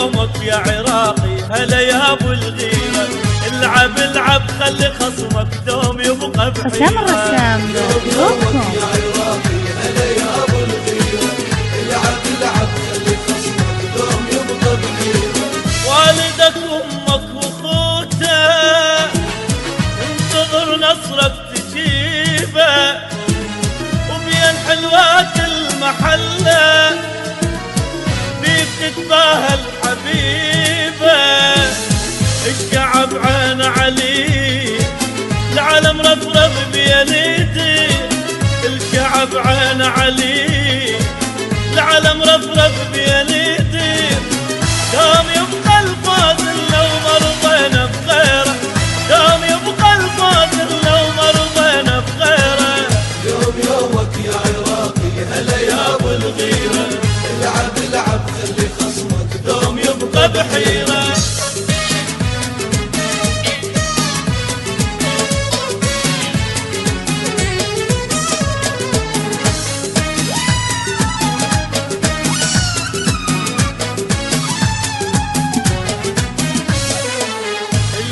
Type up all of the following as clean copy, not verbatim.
يومك يا عراقي، هلا يا ابو الغيرة. العب العب خلي خصمك دوم يبقى بحيرة. حسام الرسام دوتكم. يا عراقي هلا يا ابو الغيرة، العب العب خلي خصمك دوم يبقى بحيرة. والدك وامك واخوته انتظر نصرك تجيبه، وبين حلوات المحله بيك تتباهى الحبيبه. الشعب عين علي العالم رفرف بيدي، الشعب عين علي العالم رفرف بيدي. دوم يبقى الفوز لو مرضينا بغيره، دوم يبقى الفوز لو مرضينا بغيره. يوم يومك يا عراقي هلا يا ابو الغيرة، العب العب خلي خصمك دوم يبقى بحيرة.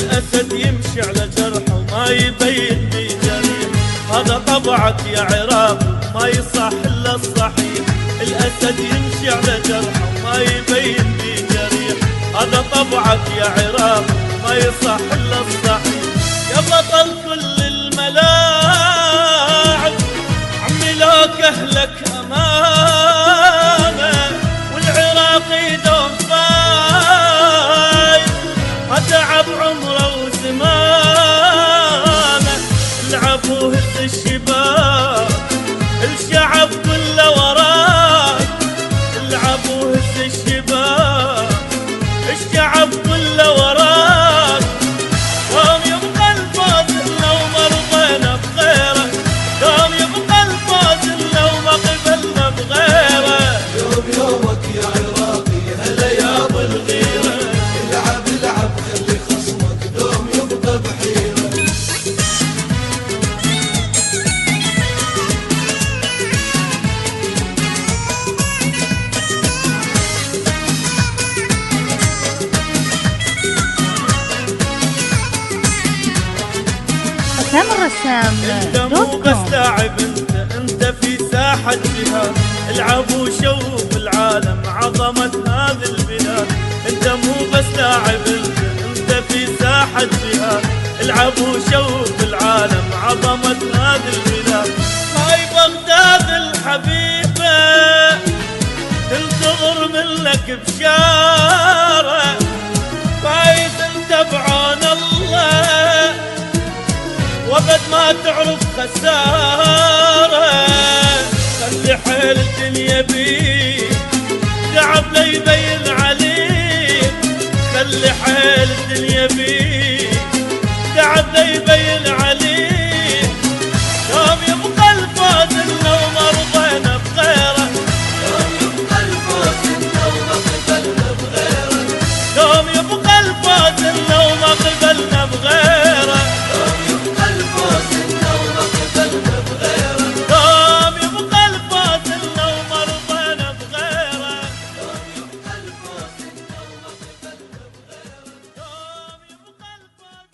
الأسد يمشي على جرحه وما يبين بيه جريح، هذا طبعك يا عراقي ما يصح إلا الصحيح. الأسد يمشي على جرحه وما يبين بيه جريح، هذا طبعك يا عراقي ما يصح إلا الصحيح. يا بطل كل الملاعب عمي لوك أهلك أمانة، والعراقي دوم فايز هتعب عمره وزمانه. العب وهز الشباب الشعب كله وراك، العب وهز الشباب الشعب كله وراك. دوم يبقى الفوز لو مرضينا بغيره، دوم يبقى الفوز لو ما قبلنا بغيره. يوم يومك يا عراقي هلا يا ابو الغيرة، العب العب خلي خصمك دوم يبقى بحيرة. حسام الرسام انت مو بس دوتكم. لاعب، انت في ساحة جهاد. العب وشوف العالم عظمة هذه البلاد. انت مو بس لاعب، انت في ساحة جهاد. العب وشوف العالم عظمة هذه البلاد. هاي بغداد الحبيبة تنتظر منك بشارة، فايز انت بعون الله وابد ما تعرف خسارة. خلي حيل الدنيا بيك تعب لا يبين عليك، خلي حيل الدنيا بيك تعب لا يبين عليك. دوم يبقى الفوز لو مرضينا بغيره، دوم يبقى الفوز لو ما قبلنا بغيره، دوم يبقى الفوز لو ما قبلنا بغيره. دوم يبقى الفوز لو ما قبلنا بغيره، دوم يبقى الفوز لو مرضينا بغيره، دوم يبقى الفوز لو ما قبلنا بغيره. دوم يبقى الفوز.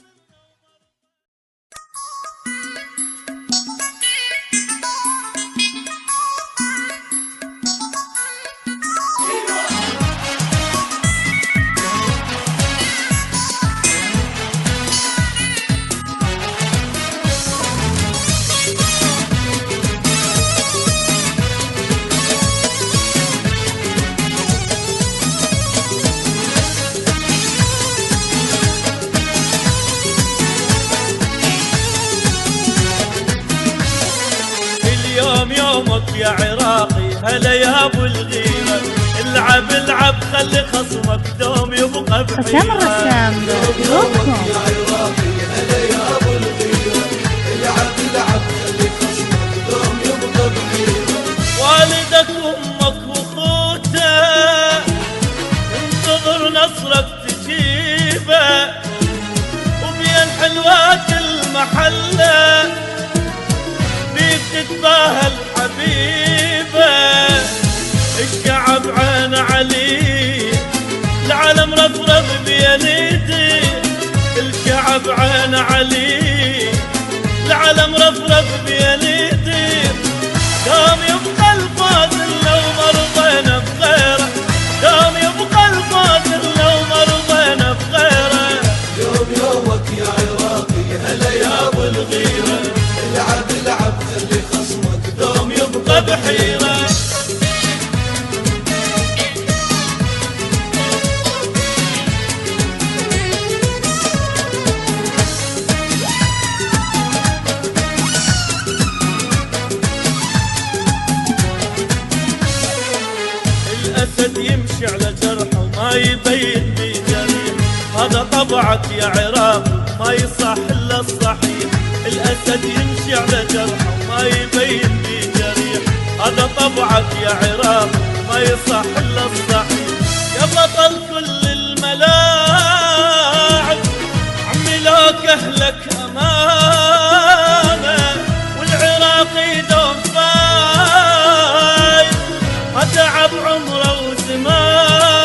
اليوم يومك يا عراقي، هلا يا ابو الغيرة. العب العب خلي خصمك دوم يبقى بحيرة. حسام الرسام دوتكم. يا عراقي هلا يا ابو الغيرة، العب العب خلي خصمك دوم يبقى بحيرة. والدك وامك واخوته انتظر نصرك تجيبه، وبين حلوات المحله بيك تتباهى الحبيبه. الشعب عين علي العالم مرفرف بينيدي الشعب عين علي، العلم رفرف بينيدي دوم يبقى الفاضل لو مرضينا بغيره، دوم يبقى الفاضل لو مرضينا بغيره. يوم يومك يا عراقي هلا يا ابو الغيره، العب العب خلي خصمك دوم يبقى بحيره. الأسد يمشي على جرحه وما يبين بجريح، هذا طبعك يا عراقي ما يصح إلا الصحيح. الأسد يمشي على جرحه وما يبين بجريح، هذا طبعك يا عراقي ما يصح إلا الصحيح. يا بطل كل الملاعب عمي لك أهلك أمانة، والعراقي دوم فايز تعب عمره وزمانه.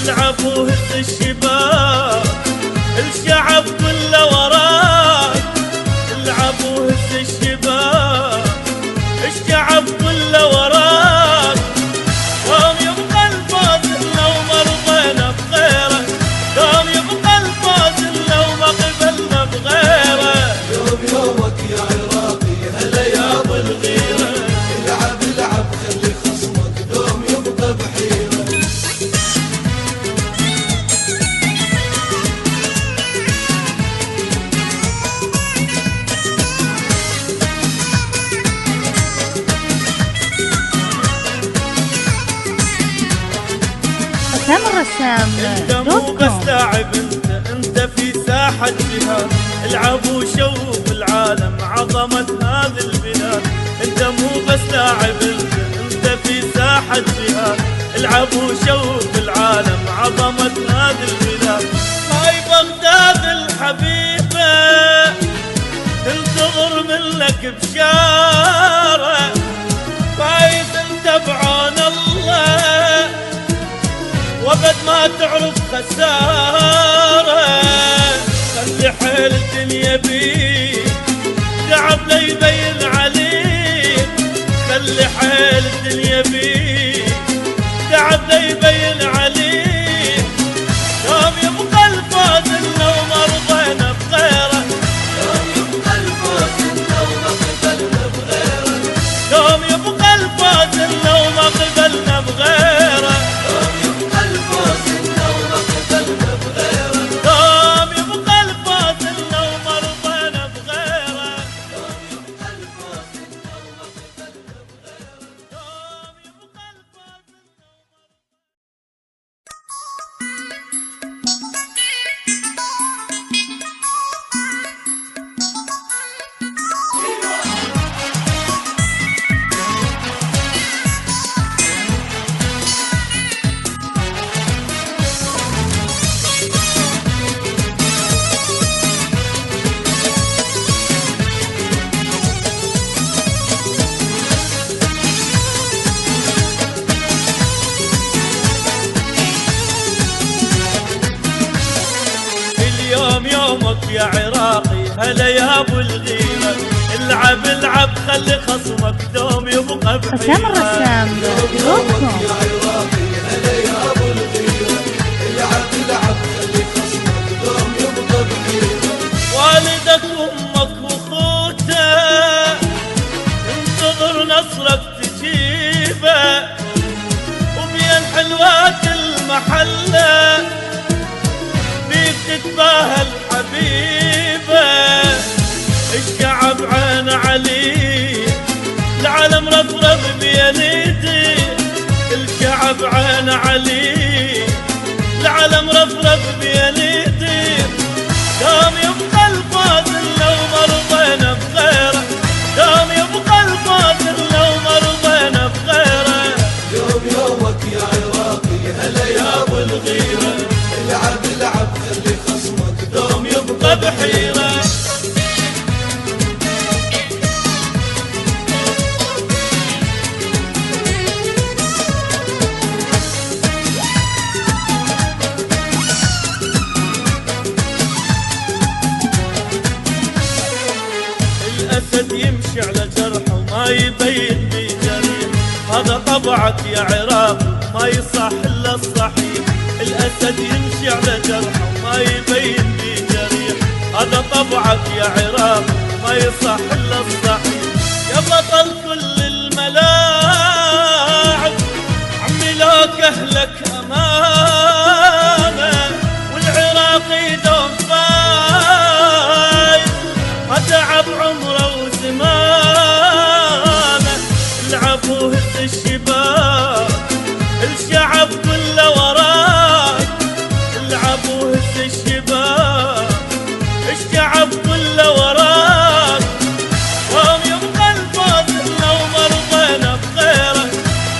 العبوا هز الشباب الشعب كله وراك، العبوا هز الشباب الشعب كله وراك. دوم يبقى الفاضل لو مرضينا بغيره، دوم يبقى الفاضل لو ما قبلنا بغيره. يوم يومك يا عراقي هلا يا ابو الغيره، العب العب خلي خصمك دوم يبقى بحيره. حسام الرسام انت مو بس لاعب، انت في ساحة جهاد. العب وشوف العالم عظمة هذه البلاد. انت مو بس لاعب، انت في ساحة جهاد. العب وشوف العالم عظمة هذه البلاد. هاي بغداد الحبيبة تنتظر منك بشارة، فايز انت بعون الله وابد ما تعرف خسارة. خلي حيل الدنيا بيك تعب لا يبين عليك، خلي حيل الدنيا بيك تعب لا يبين عليك. دوم يبقى الفاضل لو مرضينا بغيره، دوم يبقى الفاضل لو ما قبلنا بغيره، دوم يبقى الفاضل لو ما قبلنا بغيره. دوم يبقى الفاضل لو ما قبلنا بغيره، دوم يبقى الفاضل لو مرضينا بغيره، دوم يبقى الفاضل لو ما قبلنا بغيره. دوم يبقى الفاضل. اليوم يومك يا عراقي هلا يا ابو الغيره، العب العب خلي خصمك دوم يبقى بحيره. حسام الرسام يوم يومك يا عراقي هلا يا ابو الغيره، العب العب خلي خصمك دوم يبقى بحيره. والدك وامك واخوته انتظر نصرك تجيبه، وبين حلوات المحله بيك تتباهى الحبيبه. الشعب عين علي، العلم رفرف بينيدي الشعب عين علي، العلم رفرف بينيدي. دوم يبقى الفاضل لو مرضينا بغيره، دوم يبقى الفاضل لو مرضينا بغيره. يوم يومك يا عراقي هلا يا ابو الغيره، العب العب خلي خصمك دوم يبقى بحيره. طبعك يا عراقي ما يصح الا الصحيح، الاسد يمشي على جرحه وما يبين بيه جريح. هذا طبعك يا عراقي ما يصح الا الصحيح. يا بطل كل الملاعب عمي لوك اهلك امانه، والعراقي دوم فايز ما تعب عمره وزمانه. العب وهز الشباب الشعب كله وراك، العب وهز الشباب الشعب كله وراك. دوم يبقى الفوز لو ما رضينا بغيره،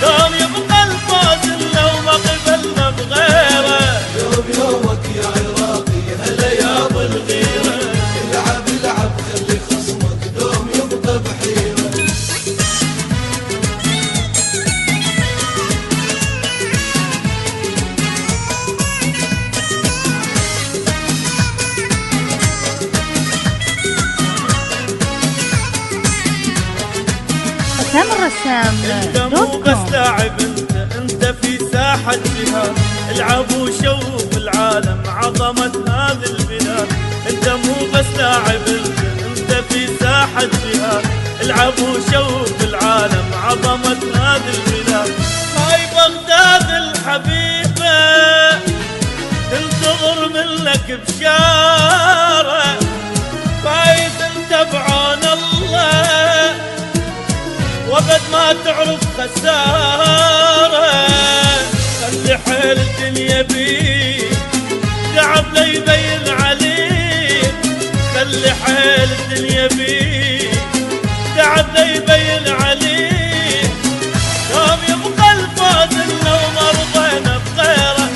دوم يبقى الفوز لو ما قبلنا بغيره. يوم يومك يا عراقي هلا يا ابو الغيره، العب العب خلي خصمك دوم يبقى بحيره. حسام الرسام انت مو دوت بس كوم. لاعب، انت في ساحة جهاد. العب وشوف العالم عظمة هذه البلاد. انت مو بس لاعب، انت في ساحة جهاد. العب وشوف العالم عظمة هذه البلاد. هاي بغداد الحبيبة تنتظر منك بشارة، فايز انت بعون الله وابد ما تعرف خسارة. خلي حيل الدنيا بيك تعب لا يبين عليك، خلي حيل الدنيا بيك تعب لا يبين عليك. يوم يبقى الفوز لو ما رضينا بغيره،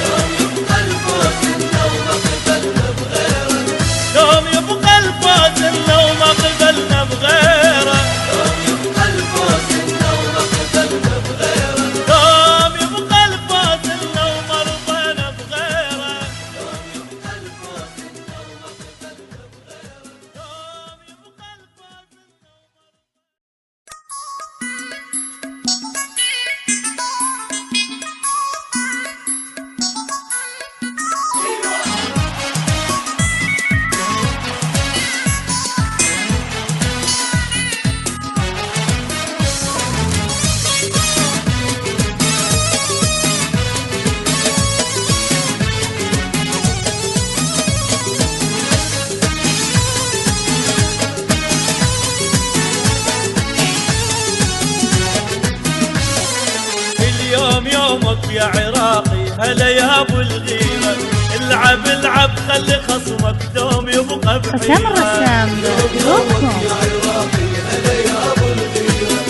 يوم يبقى الفوز لو ما قبلنا بغيره، يوم يبقى الفوز لو ما قبلنا بغيره. يوم يبقى الفوز لو ما قبلنا بغيره، دوم يبقى الفوز لو ما رضينا بغيره، يوم يبقى الفوز لو ما قبلنا بغيره. دوم يبقى الفوز. اليوم يومك يا عراقي هلا يا ابو الغيره. العب العب خلي خصمك دوم يبقى بحيره. حسام الرسام دوت كوم. يا عراقي هلا يا ابو الغيره،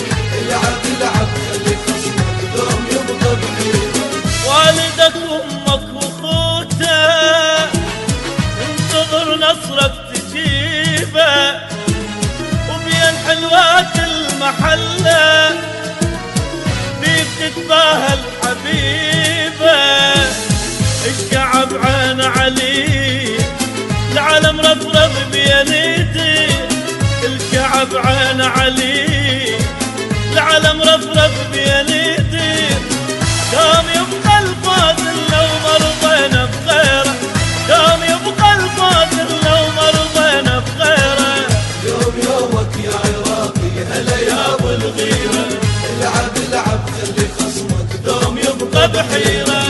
العب العب خلي خصمك دوم يبقى بحيره. والدك وامك واخوته انتظر نصرك تجيبه، وبين حلوات المحله بيك تتباهى الحبيبه. الشعب عين عليك العالم رفرف بينيدي، الشعب عين عليك العالم رفرف بينيدي. دوم يبقى الفوز لو ما رضينا بغيره، دوم يبقى الفوز لو ما رضينا بغيره. يوم يومك يا عراقي هلا يا ابو الغيره، العب العب خلي خصمك دوم يبقى بحيره.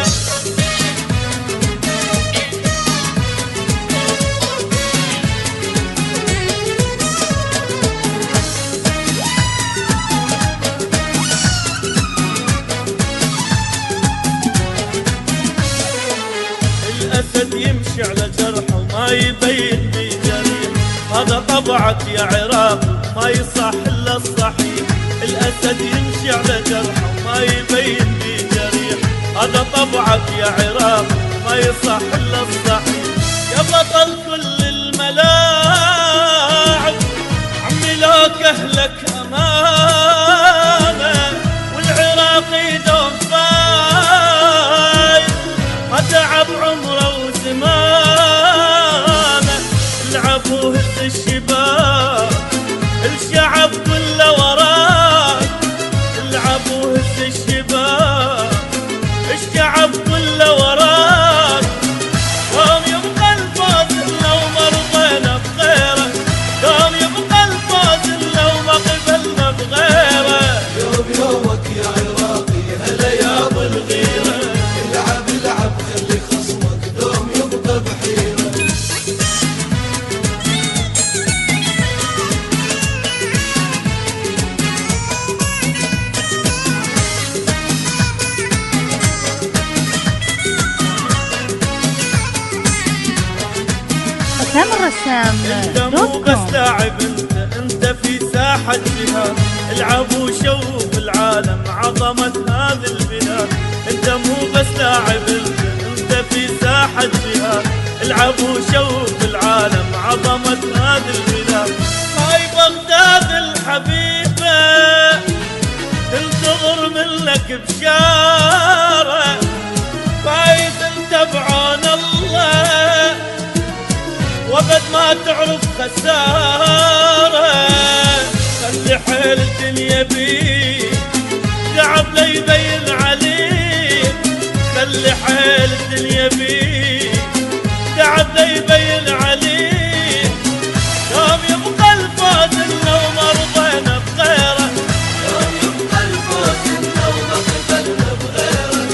الاسد يمشي على جرحه وما يبين بيه جريح. هذا طبعك يا عراقي ما يصح الا الصحيح. الاسد يمشي على جرحه وما يبين بيه جريح. هذا طبعك يا عراقي ما يصح الا الصحيح. يا بطل كل الملاعب عمي لوك اهلك امانه، والعراقي دوم فايز ما تعب عمره وزمانه. العب وهز الشباب الشعب كله وراك، العب وهز انت مو بس لاعب، انت في ساحة جهاد. العب وشوف العالم عظمة هذه البلاد. انت مو بس لاعب، انت في ساحة جهاد. العب وشوف العالم عظمة هذه البلاد. هاي بغداد الحبيبة تنتظر منك بشارة. فايز انت بعون الله وقد ما تعرف خسارة. خلي حيل الدنيا بيك تعب لا يبين عليك. خلي حيل الدنيا بيك تعب لا يبين عليك. يوم يبقى الفوز لو ما رضينا بغيره. يوم يبقى الفوز لو ما قبلنا بغيره.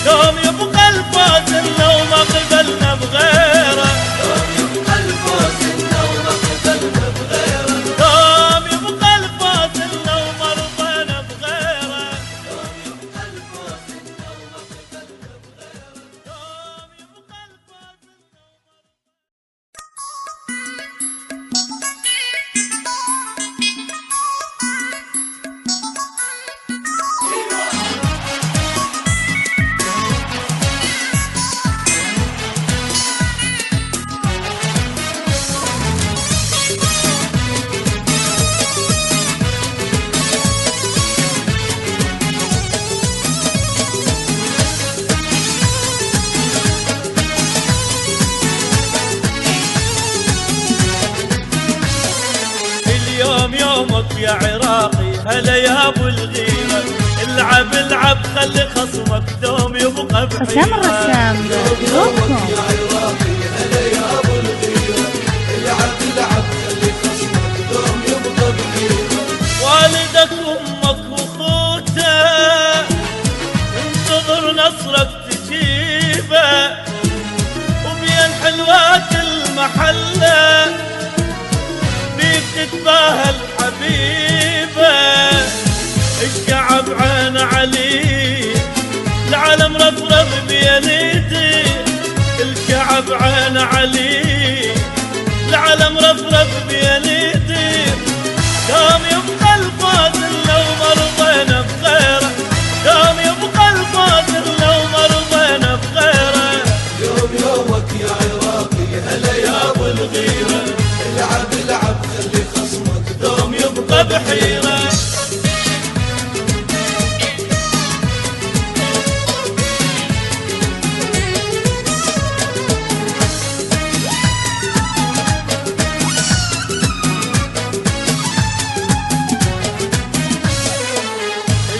يوم يبقى الفوز لو ما قبلنا بغيره. يوم يبقى الفوز لو ما قبلنا بغيره. يوم يبقى الفوز لو ما رضينا بغيره. يوم يبقى الفوز لو ما قبلنا بغيره. يوم يبقى الفوز. اليوم يومك يا عراقي، هلا يا ابو الغيرة. العب العب خلي خصمك دوم يبقى بحيرة. يومك يا عراقي، هلا يا ابو الغيرة. العب العب خلي خصمك دوم يبقى بحيرة. والدك وامك واخوته انتظر نصرك تجيبه. وبين حلوات المحله بيك تتباهى الحبيبه. الشعب عين عليك العالم رفرف بيديك. الشعب عين عليك العالم رفرف بيديك. يوم يبقى الفوز لو ما رضينا بغيره. يوم يبقى الفوز لو ما رضينا بغيره. يوم يومك يا عراقي، هلا يا ابو الغيرة. العب العب خلي خصمك دوم يبقى بحيرة.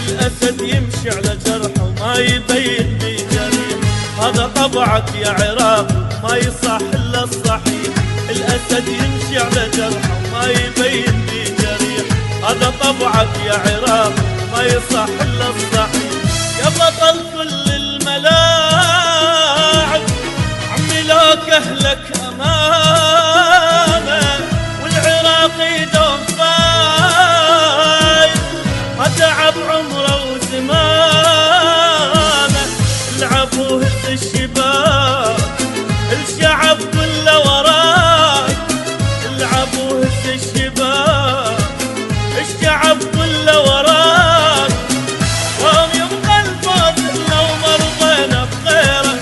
الأسد يمشي على جرحه وما يبين بجريح. هذا طبعك يا عراقي ما يصح إلا الصحيح. الأسد يمشي على جرحه وما يبين بجريح. هذا طبعك يا عراقي ما يصح إلا الصحيح. يا بطل كل الملاعب عمي لك أهلك أمانة. والعراقي دوم فايز ما تعب عمره وزمانه. العب وهز الشباب الشعب كله وراك. العب وهز الشباب الشعب كله وراك. يوم يبقى الفوز لو ما رضينا بغيره.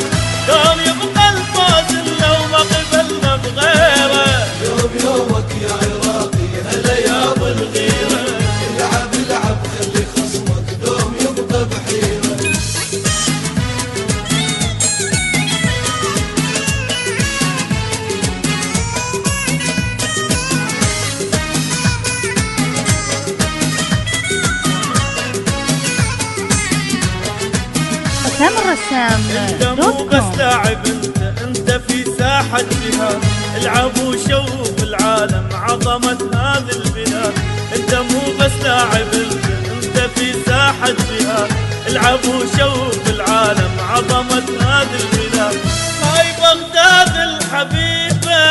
يوم يبقى الفوز لو ما قبلنا بغيره. يوم يومك يا عراقي، هلا يا ابو الغيرة. العب العب خلي خصمك دوم يبقى بحيرة. انت مو بس لاعب، انت في ساحة جهاد. العب وشوف العالم عظمة هذه البلاد. انت مو بس لاعب، انت في ساحة جهاد. العب وشوف العالم عظمة هذه البلاد. هاي بغداد الحبيبة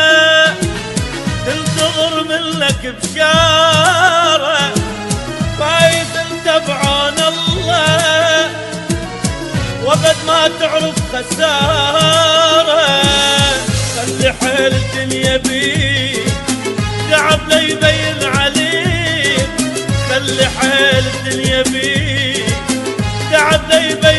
تنتظر منك بشارة. فايز انت بعون الله وقد ما تعرف خسارة. خلي خلي حيل الدنيا بيك تعب لا يبين عليك، خلي حيل الدنيا بيك تعب لا يبين